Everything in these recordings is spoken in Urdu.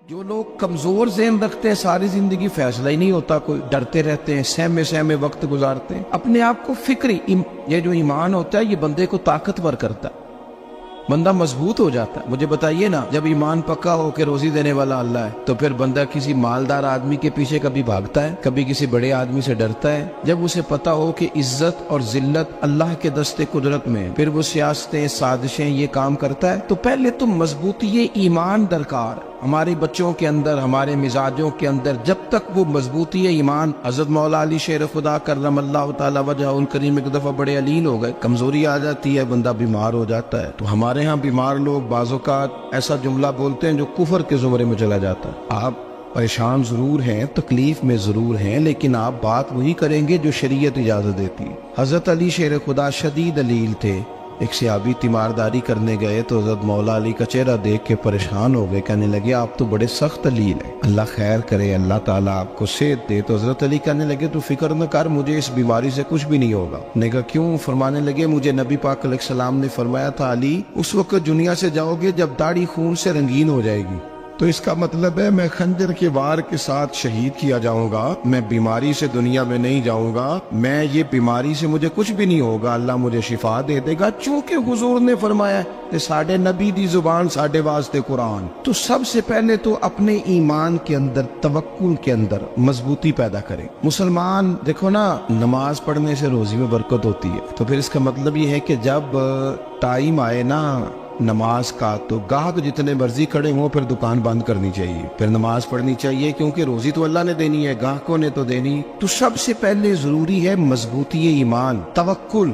جو لوگ کمزور ذہن رکھتے ہیں ساری زندگی فیصلہ ہی نہیں ہوتا، کوئی ڈرتے رہتے ہیں، سہمے سہمے وقت گزارتے ہیں، اپنے آپ کو فکری یہ جو ایمان ہوتا ہے یہ بندے کو طاقتور کرتا ہے، بندہ مضبوط ہو جاتا ہے۔ مجھے بتائیے نا، جب ایمان پکا ہو کہ روزی دینے والا اللہ ہے تو پھر بندہ کسی مالدار آدمی کے پیچھے کبھی بھاگتا ہے، کبھی کسی بڑے آدمی سے ڈرتا ہے؟ جب اسے پتا ہو کہ عزت اور ذلت اللہ کے دستے قدرت میں ہے، پھر وہ سیاستیں سازشیں یہ کام کرتا ہے۔ تو پہلے تو مضبوطی ایمان درکار ہمارے بچوں کے اندر، ہمارے مزاجوں کے اندر، جب تک وہ مضبوطی ایمان۔ حضرت مولا علی شیر خدا کرم اللہ تعالی وجہہ الکریم ایک دفعہ بڑے علیل ہو گئے، کمزوری آ جاتی ہے، بندہ بیمار ہو جاتا ہے۔ تو ہمارے ہاں بیمار لوگ بعض اوقات ایسا جملہ بولتے ہیں جو کفر کے زمرے میں چلا جاتا ہے۔ آپ پریشان ضرور ہیں، تکلیف میں ضرور ہیں، لیکن آپ بات وہی کریں گے جو شریعت اجازت دیتی ہے۔ حضرت علی شیر خدا شدید علیل تھے، ایک صحابی تیمارداری کرنے گئے تو حضرت مولا علی کا چہرہ دیکھ کے پریشان ہو گئے، کہنے لگے آپ تو بڑے سخت علیل ہیں، اللہ خیر کرے، اللہ تعالیٰ آپ کو صحت دے۔ تو حضرت علی کہنے لگے تو فکر نہ کر، مجھے اس بیماری سے کچھ بھی نہیں ہوگا۔ نے کہا کیوں؟ فرمانے لگے مجھے نبی پاک علیہ السلام نے فرمایا تھا علی اس وقت دنیا سے جاؤ گے جب داڑھی خون سے رنگین ہو جائے گی، تو اس کا مطلب ہے میں خنجر کے وار کے ساتھ شہید کیا جاؤں گا، میں بیماری سے دنیا میں نہیں جاؤں گا، میں یہ بیماری سے مجھے کچھ بھی نہیں ہوگا، اللہ مجھے شفا دے دے گا، چونکہ حضور نے فرمایا کہ ساڈے نبی دی زبان ساڈے واسطے قرآن۔ تو سب سے پہلے تو اپنے ایمان کے اندر، توکل کے اندر مضبوطی پیدا کریں۔ مسلمان دیکھو نا، نماز پڑھنے سے روزی میں برکت ہوتی ہے، تو پھر اس کا مطلب یہ ہے کہ جب ٹائم آئے نا نماز کا تو گاہک جتنے مرضی کھڑے ہوں پھر دکان بند کرنی چاہیے، پھر نماز پڑھنی چاہیے، کیونکہ روزی تو اللہ نے دینی ہے، گاہکوں نے تو دینی۔ تو سب سے پہلے ضروری ہے مضبوطی ایمان، توکل،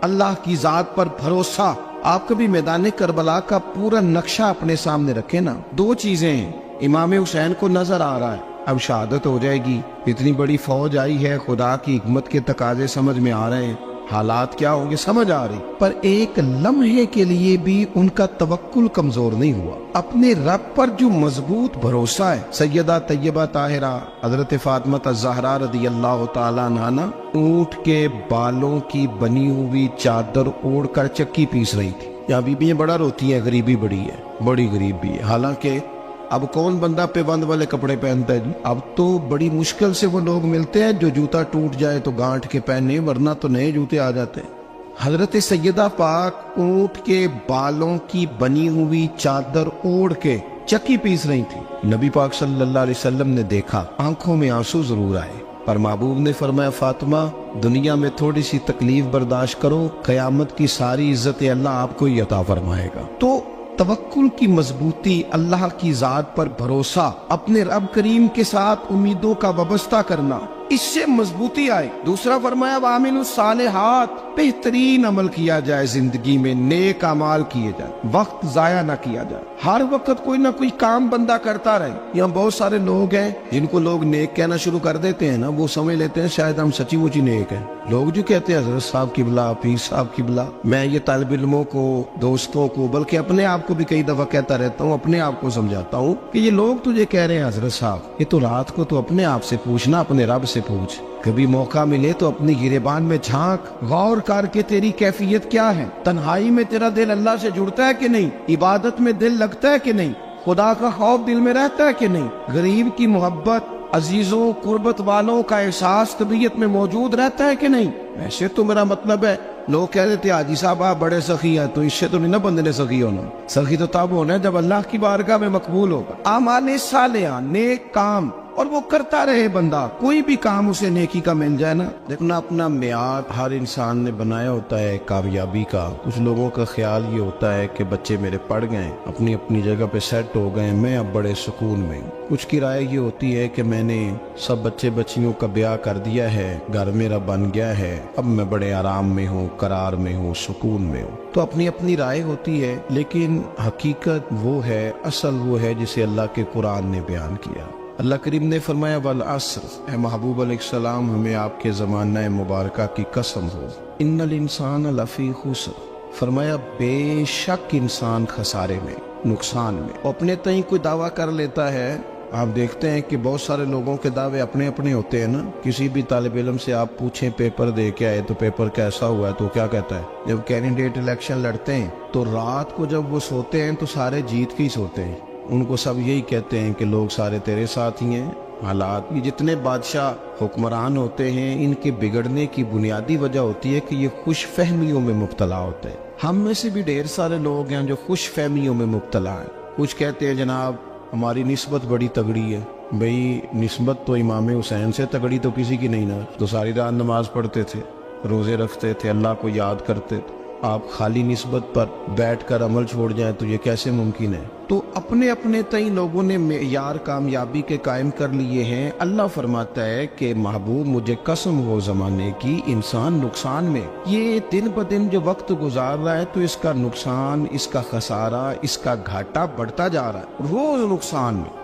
اللہ کی ذات پر بھروسہ۔ آپ کبھی میدان کربلا کا پورا نقشہ اپنے سامنے رکھیں نا، دو چیزیں ہیں، امام حسین کو نظر آ رہا ہے اب شہادت ہو جائے گی، اتنی بڑی فوج آئی ہے، خدا کی حکمت کے تقاضے سمجھ میں آ رہے ہیں، حالات کیا ہوں گے سمجھ آ رہی، پر ایک لمحے کے لیے بھی ان کا توکل کمزور نہیں ہوا۔ اپنے رب پر جو مضبوط بھروسہ ہے، سیدہ طیبہ طاہرہ حضرت فاطمہ الزہرا رضی اللہ تعالیٰ عنہا اونٹ کے بالوں کی بنی ہوئی چادر اوڑھ کر چکی پیس رہی تھی۔ یہاں بیویاں بڑا روتی ہیں، غریبی بڑی ہے، بڑی غریب بھی ہے، حالانکہ اب کون بندہ پیبند والے کپڑے پہنتا ہے جی؟ اب تو بڑی مشکل سے وہ لوگ ملتے ہیں جو جوتا ٹوٹ جائے تو گانٹھ کے پہنے، ورنہ تو نئے جوتے آ جاتے ہیں۔ حضرت سیدہ پاک اونٹ کے بالوں کی بنی ہوئی چادر اوڑھ کے چکی پیس رہی تھی۔ نبی پاک صلی اللہ علیہ وسلم نے دیکھا، آنکھوں میں آنسو ضرور آئے، پر محبوب نے فرمایا فاطمہ دنیا میں تھوڑی سی تکلیف برداشت کرو، قیامت کی ساری عزت اللہ آپ کو ہی عطا فرمائے گا۔ تو توکل کی مضبوطی، اللہ کی ذات پر بھروسہ، اپنے رب کریم کے ساتھ امیدوں کا وابستہ کرنا، اس سے مضبوطی آئے۔ دوسرا فرمایا وَعَمِلُوا الصَّالِحَاتِ، بہترین عمل کیا جائے زندگی میں، نیک اعمال کیے جائے، وقت ضائع نہ کیا جائے، ہر وقت کوئی نہ کوئی کام بندہ کرتا رہے۔ یہاں بہت سارے لوگ ہیں جن کو لوگ نیک کہنا شروع کر دیتے ہیں نا، وہ سمجھ لیتے ہیں شاید ہم سچی مچی نیک ہیں۔ لوگ جو کہتے ہیں حضرت صاحب کی بلا، پیر صاحب کی بلا، میں یہ طالب علموں کو، دوستوں کو، بلکہ اپنے آپ کو بھی کئی دفعہ کہتا رہتا ہوں، اپنے آپ کو سمجھاتا ہوں کہ یہ لوگ تجھے کہہ رہے ہیں حضرت صاحب، یہ تو رات کو تو اپنے آپ سے پوچھنا، اپنے رب سے پوچھ، کبھی موقع ملے تو اپنی گریبان میں جھانک، غور کر کے تیری کیفیت کیا ہے، تنہائی میں تیرا دل اللہ سے جڑتا ہے کہ نہیں، عبادت میں دل لگتا ہے کہ نہیں، خدا کا خوف دل میں رہتا ہے کہ نہیں، غریب کی محبت، عزیزوں قربت والوں کا احساس طبیعت میں موجود رہتا ہے کہ نہیں۔ ویسے تو میرا مطلب ہے، لوگ کہہ دیتے ہیں حاجی صاحب آپ بڑے سخی ہیں، تو اس سے تو نہیں نا بندے نے سخی ہونا، سخی تو تب ہونا ہے جب اللہ کی بارگاہ میں مقبول ہوگا۔ اعمال صالحہ، نیک کام، اور وہ کرتا رہے بندہ، کوئی بھی کام اسے نیکی کا مل جائے نا۔ دیکھنا اپنا معیار ہر انسان نے بنایا ہوتا ہے کامیابی کا۔ کچھ لوگوں کا خیال یہ ہوتا ہے کہ بچے میرے پڑھ گئے، اپنی اپنی جگہ پہ سیٹ ہو گئے، میں اب بڑے سکون میں ہوں۔ کچھ کی رائے یہ ہوتی ہے کہ میں نے سب بچے بچیوں کا بیاہ کر دیا ہے، گھر میرا بن گیا ہے، اب میں بڑے آرام میں ہوں، قرار میں ہوں، سکون میں ہوں۔ تو اپنی اپنی رائے ہوتی ہے، لیکن حقیقت وہ ہے، اصل وہ ہے جسے اللہ کے قرآن نے بیان کیا۔ اللہ کریم نے فرمایا والعصر، اے محبوب علیہ السلام ہمیں آپ کے زمانہ مبارکہ کی قسم ہو، ان الانسان لفی خسر، فرمایا بے شک انسان خسارے میں، نقصان میں۔ اپنے تئیں کوئی دعویٰ کر لیتا ہے، آپ دیکھتے ہیں کہ بہت سارے لوگوں کے دعوے اپنے اپنے ہوتے ہیں نا۔ کسی بھی طالب علم سے آپ پوچھیں پیپر دے کے آئے تو پیپر کیسا ہوا ہے، تو کیا کہتا ہے؟ جب کینڈیڈیٹ الیکشن لڑتے ہیں تو رات کو جب وہ سوتے ہیں تو سارے جیت کے ہی سوتے ہیں، ان کو سب یہی کہتے ہیں کہ لوگ سارے تیرے ساتھ ہی ہیں. حالات یہ جتنے بادشاہ حکمران ہوتے ہیں ان کے بگڑنے کی بنیادی وجہ ہوتی ہے کہ یہ خوش فہمیوں میں مبتلا ہوتے ہیں. ہم میں سے بھی ڈھیر سارے لوگ ہیں جو خوش فہمیوں میں مبتلا ہیں. کچھ کہتے ہیں جناب ہماری نسبت بڑی تگڑی ہے. بھئی نسبت تو امام حسین سے تگڑی تو کسی کی نہیں نا. تو ساری رات نماز پڑھتے تھے, روزے رکھتے تھے, اللہ کو یاد کرتے تھے. آپ خالی نسبت پر بیٹھ کر عمل چھوڑ جائیں تو یہ کیسے ممکن ہے؟ تو اپنے اپنے تئیں لوگوں نے معیار کامیابی کے قائم کر لیے ہیں. اللہ فرماتا ہے کہ محبوب مجھے قسم ہو زمانے کی انسان نقصان میں. یہ دن بدن جو وقت گزار رہا ہے تو اس کا نقصان, اس کا خسارہ, اس کا گھاٹا بڑھتا جا رہا ہے روز نقصان میں.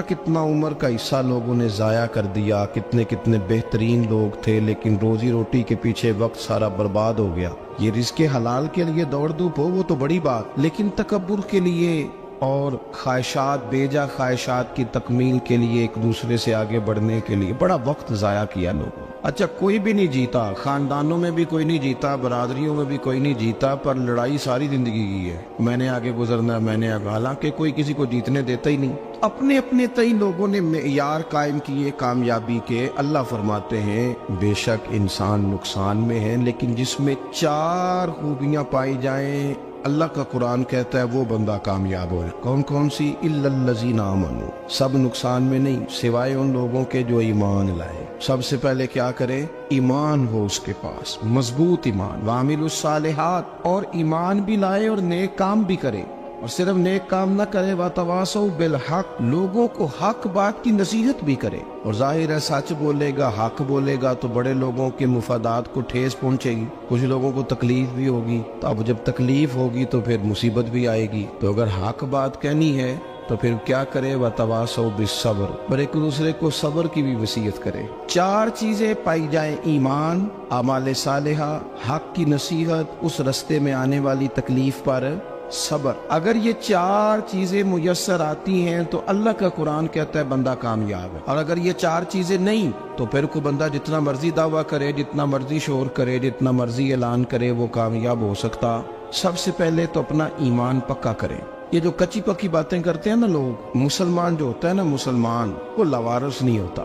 کتنا عمر کا حصہ لوگوں نے ضائع کر دیا. کتنے بہترین لوگ تھے لیکن روزی روٹی کے پیچھے وقت سارا برباد ہو گیا. یہ رزق حلال کے لیے دوڑ دھوپ ہو وہ تو بڑی بات, لیکن تکبر کے لیے اور خواہشات, بیجا خواہشات کی تکمیل کے لیے, ایک دوسرے سے آگے بڑھنے کے لیے بڑا وقت ضائع کیا لوگوں. اچھا کوئی بھی نہیں جیتا, خاندانوں میں بھی کوئی نہیں جیتا, برادریوں میں بھی کوئی نہیں جیتا, پر لڑائی ساری زندگی کی ہے. میں نے آگے گزرنا, میں نے آگے, حالانکہ کوئی کسی کو جیتنے دیتا ہی نہیں. اپنے اپنے تئیں لوگوں نے معیار قائم کیے کامیابی کے. اللہ فرماتے ہیں بے شک انسان نقصان میں ہے, لیکن جس میں 4 خوبیاں پائی جائیں اللہ کا قرآن کہتا ہے وہ بندہ کامیاب ہو. کون کون سی؟ الا الذین آمنوا. سب نقصان میں نہیں سوائے ان لوگوں کے جو ایمان لائے. سب سے پہلے کیا کرے؟ ایمان ہو اس کے پاس, مضبوط ایمان. وعملوا الصالحات, اور ایمان بھی لائے اور نیک کام بھی کرے. اور صرف نیک کام نہ کرے, وَتَوَاصَوْا بِالْحَقِّ, لوگوں کو حق بات کی نصیحت بھی کرے. اور ظاہر ہے سچ بولے گا, حق بولے گا تو بڑے لوگوں کے مفادات کو ٹھیس پہنچے گی, کچھ لوگوں کو تکلیف بھی ہوگی. تو اب جب تکلیف ہوگی تو پھر مصیبت بھی آئے گی. تو اگر حق بات کہنی ہے تو پھر کیا کرے؟ وَتَوَاصَوْا بِالصَّبْرِ, اور ایک دوسرے کو صبر کی بھی وصیت کرے. 4 چیزیں پائی جائیں, ایمان, اعمال صالحہ, حق کی نصیحت, اس رستے میں آنے والی تکلیف پر صبر. اگر یہ 4 چیزیں میسر آتی ہیں تو اللہ کا قرآن کہتا ہے بندہ کامیاب ہے. اور اگر یہ 4 چیزیں نہیں تو پھر کوئی بندہ جتنا مرضی دعویٰ کرے, جتنا مرضی شور کرے, جتنا مرضی اعلان کرے, وہ کامیاب ہو سکتا. سب سے پہلے تو اپنا ایمان پکا کرے. یہ جو کچی پکی باتیں کرتے ہیں نا لوگ, مسلمان جو ہوتا ہے نا, مسلمان وہ لاوارث نہیں ہوتا,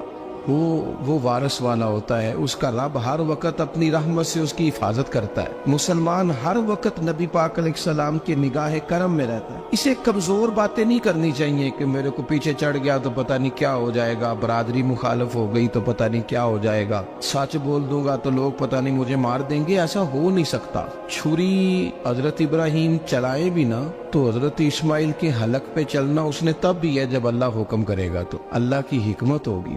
وہ وارث والا ہوتا ہے. اس کا رب ہر وقت اپنی رحمت سے اس کی حفاظت کرتا ہے. مسلمان ہر وقت نبی پاک علیہ السلام کے نگاہ کرم میں رہتا ہے. اسے کمزور باتیں نہیں کرنی چاہیے کہ میرے کو پیچھے چڑھ گیا تو پتہ نہیں کیا ہو جائے گا, برادری مخالف ہو گئی تو پتہ نہیں کیا ہو جائے گا, سچ بول دوں گا تو لوگ پتہ نہیں مجھے مار دیں گے. ایسا ہو نہیں سکتا. چھری حضرت ابراہیم چلائے بھی نا تو حضرت اسماعیل کے حلق پہ چلنا اس نے تب بھی ہے جب اللہ حکم کرے گا. تو اللہ کی حکمت ہوگی,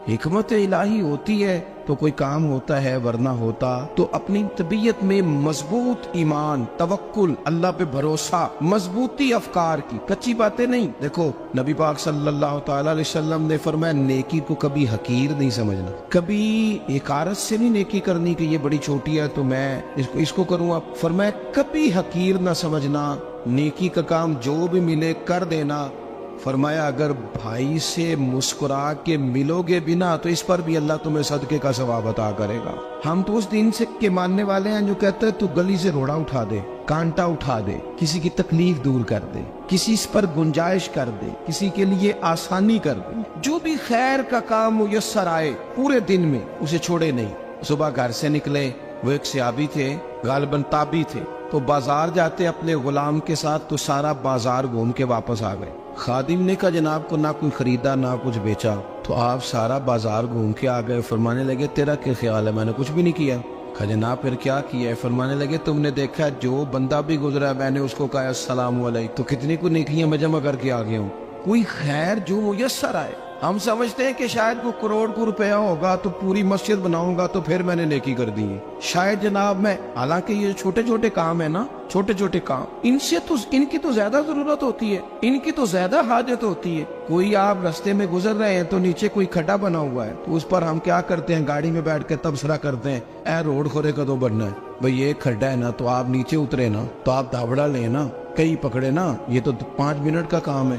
حکمت الہی ہوتی ہے تو کوئی کام ہوتا ہے, ورنہ ہوتا. تو اپنی طبیعت میں مضبوط ایمان, توکل, اللہ پہ بھروسہ, مضبوطی افکار کی, کچی باتیں نہیں. دیکھو نبی پاک صلی اللہ تعالی علیہ وسلم نے فرمایا نیکی کو کبھی حقیر نہیں سمجھنا, کبھی حقارت سے نہیں نیکی کرنی کہ یہ بڑی چھوٹی ہے تو میں اس کو کروں. اب فرمایا کبھی حقیر نہ سمجھنا, نیکی کا کام جو بھی ملے کر دینا. فرمایا اگر بھائی سے مسکرا کے ملو گے بنا تو اس پر بھی اللہ تمہیں صدقے کا ثواب عطا کرے گا. ہم تو اس دین سے کے ماننے والے ہیں جو کہتے ہیں تو گلی سے روڑا اٹھا دے, کانٹا اٹھا دے, کسی کی تکلیف دور کر دے, کسی اس پر گنجائش کر دے, کسی کے لیے آسانی کر دے. جو بھی خیر کا کام میسر آئے پورے دن میں اسے چھوڑے نہیں. صبح گھر سے نکلے, وہ ایک صحابی تھے, غالباً تابعی تھے, تو بازار جاتے اپنے غلام کے ساتھ تو سارا بازار گھوم کے واپس آ گئے. خادم نے کہا جناب کو نہ کوئی خریدا نہ کچھ بیچا. تو آپ سارا بازار گھوم کے آ گئے. فرمانے لگے تیرا کیا خیال ہے؟ میں نے کچھ بھی نہیں کیا. کہا جناب پھر کیا کیا ہے؟ فرمانے لگے تم نے دیکھا جو بندہ بھی گزرا میں نے اس کو کہا السلام علیکم, تو کتنی کو نیکیاں میں جمع کر کے آ گیا ہوں. کوئی خیر جو میسر آئے. ہم سمجھتے ہیں کہ شاید کو کروڑ کو روپیہ ہوگا تو پوری مسجد بناؤں گا تو پھر میں نے نیکی کر دی ہے. شاید جناب میں, حالانکہ یہ چھوٹے چھوٹے کام ہے نا, چھوٹے چھوٹے کام, ان کی تو زیادہ ضرورت ہوتی ہے, ان کی تو زیادہ حاجت ہوتی ہے. کوئی آپ رستے میں گزر رہے ہیں تو نیچے کوئی کھڈا بنا ہوا ہے تو اس پر ہم کیا کرتے ہیں, گاڑی میں بیٹھ کے تبصرہ کرتے ہیں اے روڈ کھورے کدو بننا ہے. بھئی یہ کھڈا ہے نا تو آپ نیچے اترے نا, تو آپ دھابڑا لیں نا, کئی پکڑے نا, یہ تو 5 منٹ کا کام ہے.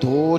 2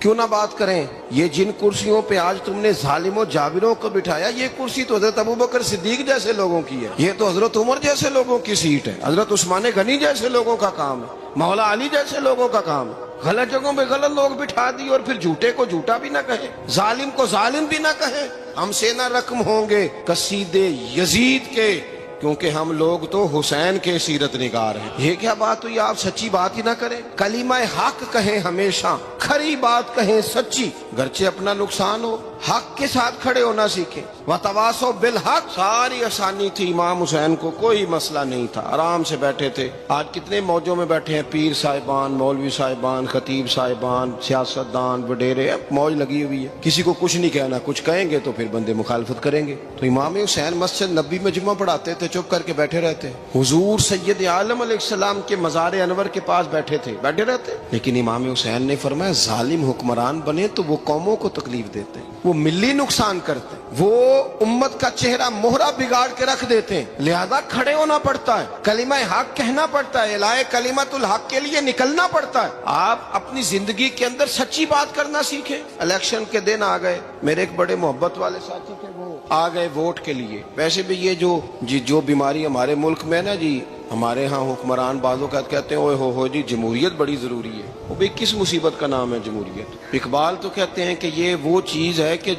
کیوں نہ بات کریں؟ یہ جن کرسیوں پہ آج تم نے ظالموں جابروں کو بٹھایا، یہ کرسی تو حضرت ابوبکر صدیق جیسے لوگوں کی ہے، یہ تو حضرت عمر جیسے لوگوں کی سیٹ ہے، حضرت عثمان غنی جیسے لوگوں کا کام ہے، مولا علی جیسے لوگوں کا کام ہے۔ غلط جگہوں پہ غلط لوگ بٹھا دی اور پھر جھوٹے کو جھوٹا بھی نہ کہیں، ظالم کو ظالم بھی نہ کہیں۔ ہم سے نہ رقم ہوں گے قصیدے یزید کے، کیونکہ ہم لوگ تو حسین کے سیرت نگار ہیں۔ یہ کیا بات ہوئی؟ آپ سچی بات ہی نہ کریں، کلمہ حق کہیں، ہمیشہ کھری بات کہیں، سچی، گرچہ اپنا نقصان ہو، حق کے ساتھ کھڑے ہونا سیکھیں۔ وتواصوا بالحق، ساری آسانی تھی، امام حسین کو کوئی مسئلہ نہیں تھا، آرام سے بیٹھے تھے۔ آج کتنے موجوں میں بیٹھے ہیں، پیر صاحبان، مولوی صاحبان، خطیب صاحبان، سیاستدان، وڈیرے، موج لگی ہوئی ہے، کسی کو کچھ نہیں کہنا، کچھ کہیں گے تو پھر بندے مخالفت کریں گے۔ تو امام حسین مسجد نبی میں جمعہ پڑھاتے تھے، چپ کر کے بیٹھے رہتے، حضور سید عالم علیہ السلام کے مزار انور کے پاس بیٹھے تھے، بیٹھے رہتے۔ لیکن امام حسین نے فرمایا ظالم حکمران بنے تو وہ قوموں کو تکلیف دیتے ہیں، وہ ملی نقصان کرتے ہیں، وہ امت کا چہرہ مہرہ بگاڑ کے رکھ دیتے ہیں، لہذا کھڑے ہونا پڑتا ہے، کلمہ حق کہنا پڑتا ہے، الہ کلمت الحق کے لیے نکلنا پڑتا ہے۔ آپ اپنی زندگی کے اندر سچی بات کرنا سیکھیں۔ الیکشن کے دن آ گئے، میرے ایک بڑے محبت والے ساتھی تھے، وہ آ گئے ووٹ کے لیے۔ ویسے بھی یہ جو بیماری ہمارے ملک میں نا جی، ہمارے ہاں حکمران بعض اوقات کہتے ہیں اوے ہو جی جمہوریت بڑی ضروری ہے۔ وہ بھی کس مصیبت کا نام ہے جمہوریت؟ اقبال تو کہتے ہیں کہ یہ وہ چیز ہے کہ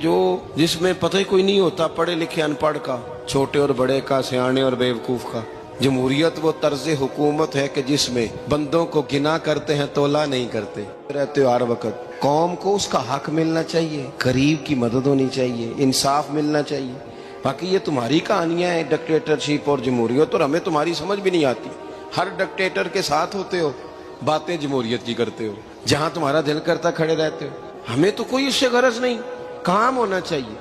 جس میں پتہ ہی کوئی نہیں ہوتا، پڑھے لکھے ان پڑھ کا، چھوٹے اور بڑے کا، سیانے اور بیوقوف کا۔ جمہوریت وہ طرز حکومت ہے کہ جس میں بندوں کو گنا کرتے ہیں، تولا نہیں کرتے رہتے ہو ہر وقت۔ قوم کو اس کا حق ملنا چاہیے، غریب کی مدد ہونی چاہیے، انصاف ملنا چاہیے۔ باقی یہ تمہاری کہانیاں ہیں ڈکٹیٹرشپ اور جمہوریت، اور ہمیں تمہاری سمجھ بھی نہیں آتی۔ ہر ڈکٹیٹر کے ساتھ ہوتے ہو، باتیں جمہوریت کی کرتے ہو، جہاں تمہارا دل کرتا کھڑے رہتے ہو۔ ہمیں تو کوئی اس سے غرض نہیں، کام ہونا چاہیے۔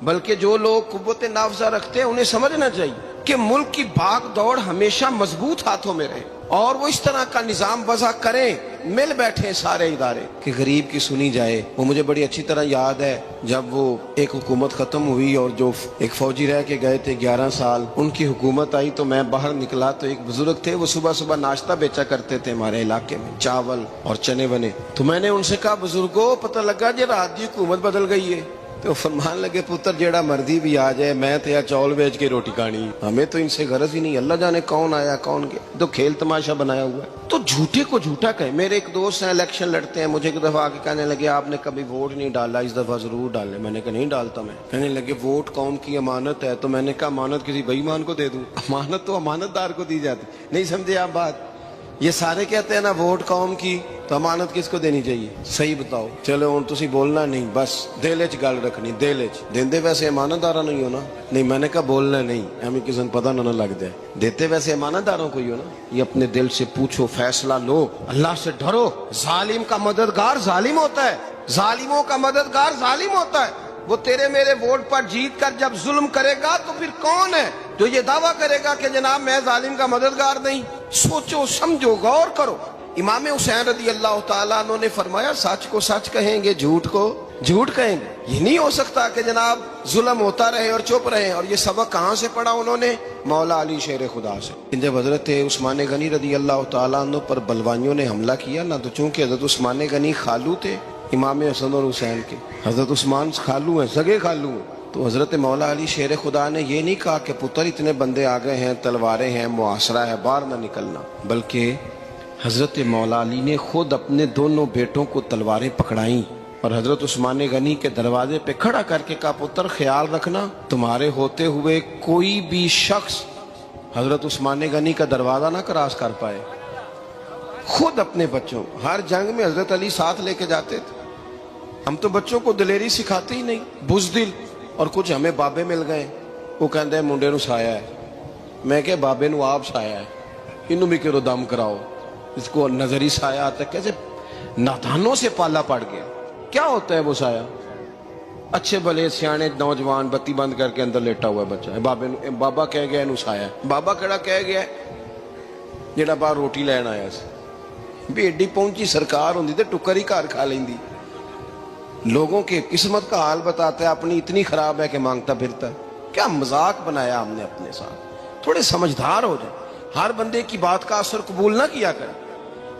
بلکہ جو لوگ قوت نافذہ رکھتے ہیں انہیں سمجھنا چاہیے کہ ملک کی بھاگ دوڑ ہمیشہ مضبوط ہاتھوں میں رہے، اور وہ اس طرح کا نظام وضع کریں، مل بیٹھے سارے ادارے کہ غریب کی سنی جائے۔ وہ مجھے بڑی اچھی طرح یاد ہے جب وہ ایک حکومت ختم ہوئی اور جو ایک فوجی رہ کے گئے تھے 11 سال، ان کی حکومت آئی تو میں باہر نکلا تو ایک بزرگ تھے، وہ صبح صبح ناشتہ بیچا کرتے تھے ہمارے علاقے میں، چاول اور چنے بنے۔ تو میں نے ان سے کہا بزرگوں پتہ لگا جی رات دی حکومت بدل گئی ہے۔ تو فرمان لگے پتر جیڑا مردی بھی آ جائے، میں تو یا چاول بیچ کے روٹی کھانی، ہمیں تو ان سے غرض ہی نہیں، اللہ جانے کون آیا کون گیا، تو کھیل تماشا بنایا ہوا ہے۔ تو جھوٹے کو جھوٹا کہیں۔ میرے ایک دوست ہیں الیکشن لڑتے ہیں، مجھے ایک دفعہ آ کے کہنے لگے آپ نے کبھی ووٹ نہیں ڈالا، اس دفعہ ضرور ڈالیں۔ میں نے کہا نہیں ڈالتا میں۔ کہنے لگے ووٹ قوم کی امانت ہے، تو میں نے کہا امانت کسی بے ایمان کو دے دوں؟ امانت تو امانت دار کو دی جاتی۔ نہیں سمجھے آپ بات؟ یہ سارے کہتے ہیں نا ووٹ قوم کی، تو امانت کس کو دینی چاہیے؟ صحیح بتاؤ۔ چلو ہوں تسی بولنا نہیں، بس دل وچ گل رکھنی، دل وچ دیندے ویسے امانت دارا نہیں ہونا۔ نہیں میں نے کہا بولنا نہیں، ہمیں کسی کو پتہ نہ لگ جائے، دیتے ویسے امانت داروں کو ہی ہو نا۔ یہ اپنے دل سے پوچھو، فیصلہ لو، اللہ سے ڈرو۔ ظالم کا مددگار ظالم ہوتا ہے، ظالموں کا مددگار ظالم ہوتا ہے۔ وہ تیرے میرے ووٹ پر جیت کر جب ظلم کرے گا تو پھر کون ہے جو یہ دعویٰ کرے گا کہ جناب میں ظالم کا مددگار نہیں؟ سوچو سمجھو، غور کرو۔ امام حسین رضی اللہ تعالیٰ عنہ نے فرمایا سچ کو سچ کہیں گے، جھوٹ کو جھوٹ کہیں گے۔ یہ نہیں ہو سکتا کہ جناب ظلم ہوتا رہے اور چپ رہے۔ اور یہ سبق کہاں سے پڑھا انہوں نے؟ مولا علی شیر خدا سے۔ جب حضرت عثمان غنی رضی اللہ تعالیٰ عنہ پر بلوائیوں نے حملہ کیا نا، تو چونکہ حضرت عثمان غنی خالو تھے امام حسن اور حسین کے، حضرت عثمان خالو ہیں، سگے خالو ہیں، تو حضرت مولا علی شیر خدا نے یہ نہیں کہا کہ پتر اتنے بندے آ گئے ہیں، تلواریں ہیں، محاصرہ ہے، باہر نہ نکلنا، بلکہ حضرت مولا علی نے خود اپنے دونوں بیٹوں کو تلواریں پکڑائیں اور حضرت عثمان غنی کے دروازے پہ کھڑا کر کے کہا پتر خیال رکھنا تمہارے ہوتے ہوئے کوئی بھی شخص حضرت عثمان غنی کا دروازہ نہ کراس کر پائے۔ خود اپنے بچوں، ہر جنگ میں حضرت علی ساتھ لے کے جاتے تھے۔ ہم تو بچوں کو دلیری سکھاتے ہی نہیں، بزدل۔ اور کچھ ہمیں بابے مل گئے، وہ کہتے ہیں منڈے نو سایا ہے، میں کہ بابے نو آپ سایا ہے، انہوں بھی کرو دم کراؤ، اس کو نظری سایہ آتا ہے۔ کیسے نادانوں سے پالا پڑ گیا۔ کیا ہوتا ہے وہ سایہ؟ اچھے بھلے سیانے نوجوان بتی بند کر کے اندر لیٹا ہوا ہے بچہ، بابا کہہ گیا انہوں سایا ہے۔ بابا کہڑا کہہ گیا جڑا باہر روٹی لین آیا سی، بھی ایڈی پہنچی سرکار ہوندی تے ٹکر ہی گھر کھا لیندی۔ لوگوں کے قسمت کا حال بتاتا ہے، اپنی اتنی خراب ہے کہ مانگتا پھرتا ہے۔ کیا مذاق بنایا ہم نے اپنے ساتھ۔ تھوڑے سمجھدار ہو جائیں، ہر بندے کی بات کا اثر قبول نہ کیا کریں۔